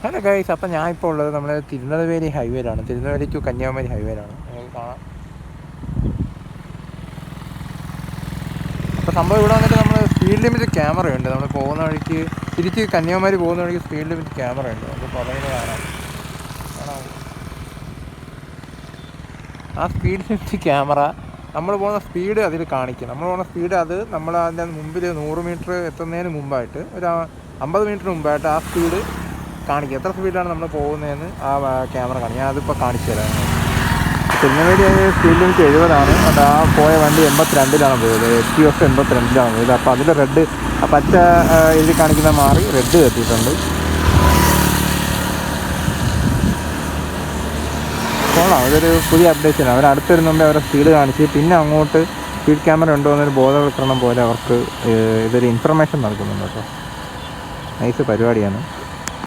Hello guys, അപ്പം ഞാനിപ്പോൾ ഉള്ളത് നമ്മുടെ തിരുനെൽവേലി ഹൈവേയിലാണ്. തിരുനെൽവേലി ടു കന്യാകുമാരി ഹൈവേയിലാണ്. നിങ്ങൾക്ക് കാണാം. അപ്പോൾ സംഭവം ഇവിടെ വന്നിട്ട് നമ്മൾ സ്പീഡ് ലിമിറ്റ് ക്യാമറയുണ്ട്. നമ്മൾ പോകുന്ന വഴിക്ക് തിരിച്ച് കന്യാകുമാരി പോകുന്ന വഴിക്ക് സ്പീഡ് ലിമിറ്റ് ക്യാമറയുണ്ട്. നമുക്ക് പറയുന്നത് കാണാം. ആ സ്പീഡ് ലിമിറ്റ് ക്യാമറ നമ്മൾ പോകുന്ന സ്പീഡ് അതിൽ കാണിക്കും. നമ്മൾ പോകുന്ന സ്പീഡ് അത് നമ്മൾ അതിൻ്റെ മുമ്പിൽ 100 മീറ്റർ എത്തുന്നതിന് മുമ്പായിട്ട് ഒരു 50 മീറ്റർ മുമ്പായിട്ട് ആ സ്പീഡ് കാണിക്കും. എത്ര സ്പീഡിലാണ് നമ്മൾ പോകുന്നതെന്ന് ആ ക്യാമറ കാണിക്കും. ഞാൻ അതിപ്പോൾ കാണിച്ചു തരാം. തിരുനെൽവേലി സ്പീഡ് ലിമിറ്റ് 70ആണ്. അത് ആ പോയ വണ്ടി 82ലാണ് പോയത്. HTF 82ലാണ് പോയത്. അപ്പോൾ അതിൽ റെഡ് പച്ച എഴുതി കാണിക്കുന്ന മാറി റെഡ് കത്തിയിട്ടുണ്ട്. കൊള്ളാം, ഇതൊരു പുതിയ അപ്ഡേഷനാണ്. അവർ അടുത്തൊരു മുമ്പേ അവരുടെ സ്പീഡ് കാണിച്ച് പിന്നെ അങ്ങോട്ട് സ്പീഡ് ക്യാമറ ഉണ്ടോ എന്നൊരു ബോധവൽക്കരണം പോലെ അവർക്ക് ഇതൊരു ഇൻഫർമേഷൻ നൽകുന്നുണ്ട് കേട്ടോ. നൈസ് പരിപാടിയാണ്.